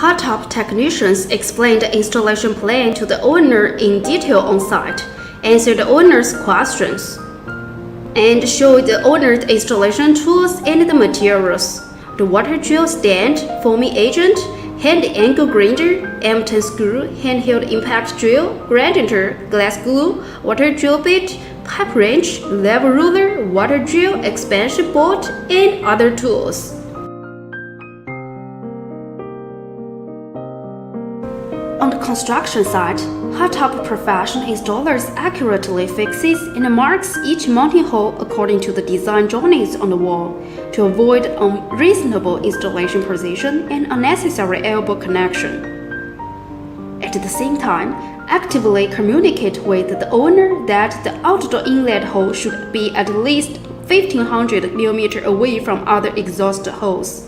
Hot tub technicians explain the installation plan to the owner in detail on site, answer the owner's questions, and show the owner the installation tools and the materials. The water drill stand, foaming agent, hand angle grinder, M10 screw, handheld impact drill, gradienter, glass glue, water drill bit, pipe wrench, level ruler, water drill, expansion bolt, and other tools. On the construction site, hot tub professional installers accurately fixes and marks each mounting hole according to the design drawings on the wall to avoid unreasonable installation position and unnecessary elbow connection. At the same time, actively communicate with the owner that the outdoor inlet hole should be at least 1500 mm away from other exhaust holes.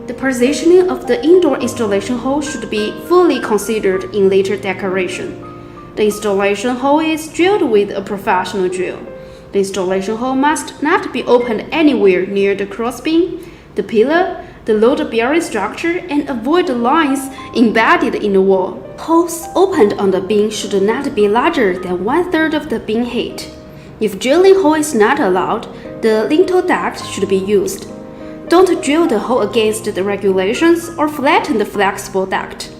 The positioning of the indoor installation hole should be fully considered in later decoration. The installation hole is drilled with a professional drill. The installation hole must not be opened anywhere near the crossbeam, the pillar, the load-bearing structure, and avoid the lines embedded in the wall. Holes opened on the beam should not be larger than 1/3 of the beam height. If drilling hole is not allowed, the lintel duct should be used. Don't drill the hole against the regulations or flatten the flexible duct.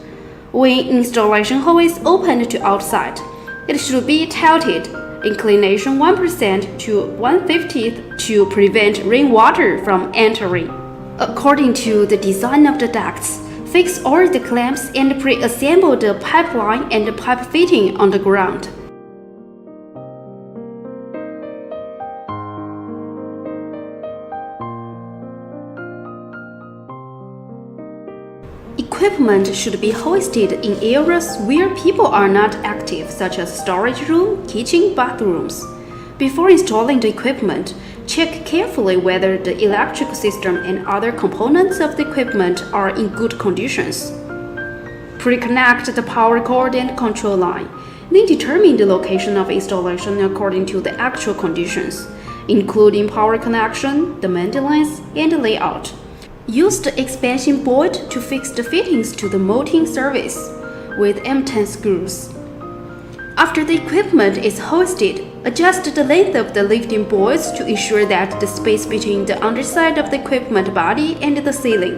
When installation hole is opened to outside, it should be tilted, inclination 1% to 1/50 to prevent rainwater from entering. According to the design of the ducts, fix all the clamps and pre-assemble the pipeline and the pipe fitting on the ground. Equipment should be hoisted in areas where people are not active, such as storage room, kitchen, bathrooms. Before installing the equipment, check carefully whether the electrical system and other components of the equipment are in good conditions. Pre-connect the power cord and control line, then determine the location of installation according to the actual conditions, including power connection, the maintenance, and the layout. Use the expansion bolt to fix the fittings to the mounting surface with M10 screws. After the equipment is hoisted, adjust the length of the lifting bolts to ensure that the space between the underside of the equipment body and the ceiling.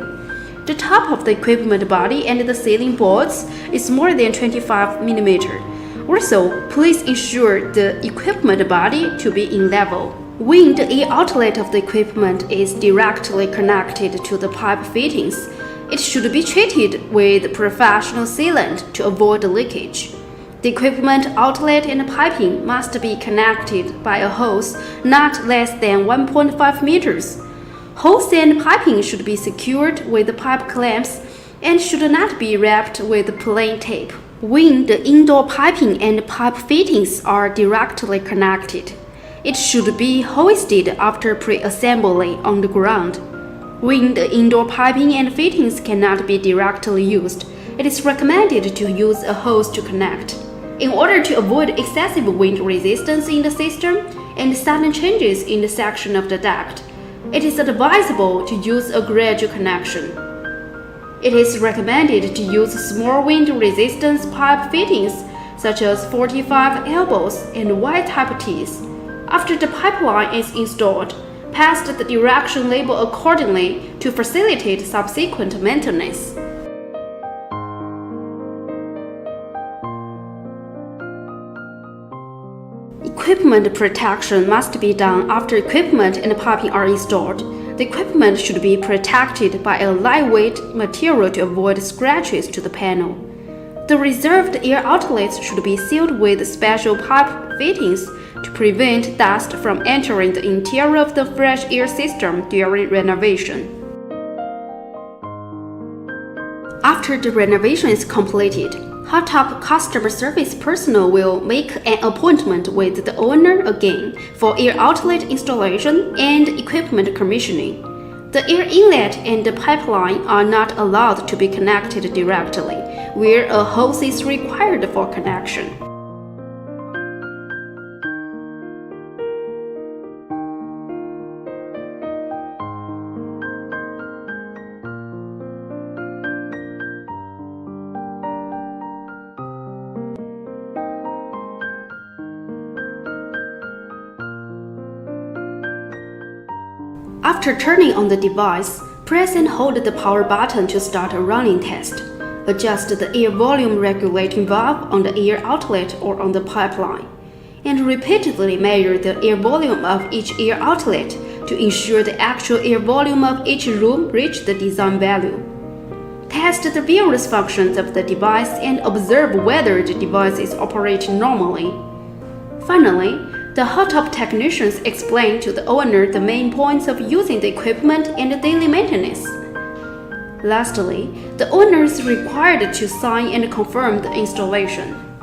The top of the equipment body and the ceiling bolts is more than 25 mm. Also, please ensure the equipment body to be in level. When the air outlet of the equipment is directly connected to the pipe fittings, it should be treated with professional sealant to avoid leakage. The equipment outlet and piping must be connected by a hose not less than 1.5 meters. Hose and piping should be secured with pipe clamps and should not be wrapped with plain tape. When the indoor piping and pipe fittings are directly connected, it should be hoisted after pre-assembly on the ground. When the indoor piping and fittings cannot be directly used, it is recommended to use a hose to connect. In order to avoid excessive wind resistance in the system and sudden changes in the section of the duct, it is advisable to use a gradual connection. It is recommended to use small wind resistance pipe fittings such as 45 elbows and Y-type tees. After the pipeline is installed, pass the direction label accordingly to facilitate subsequent maintenance. Equipment protection must be done after equipment and piping are installed. The equipment should be protected by a lightweight material to avoid scratches to the panel. The reserved air outlets should be sealed with special pipe fittings to prevent dust from entering the interior of the fresh air system during renovation. After the renovation is completed, hot tub customer service personnel will make an appointment with the owner again for air outlet installation and equipment commissioning. The air inlet and the pipeline are not allowed to be connected directly, where a hose is required for connection. After turning on the device, press and hold the power button to start a running test. Adjust the air volume regulating valve on the air outlet or on the pipeline, and repeatedly measure the air volume of each air outlet to ensure the actual air volume of each room reach the design value. Test the various functions of the device and observe whether the device is operating normally. Finally, the hot tub technicians explain to the owner the main points of using the equipment and the daily maintenance. Lastly, the owner is required to sign and confirm the installation.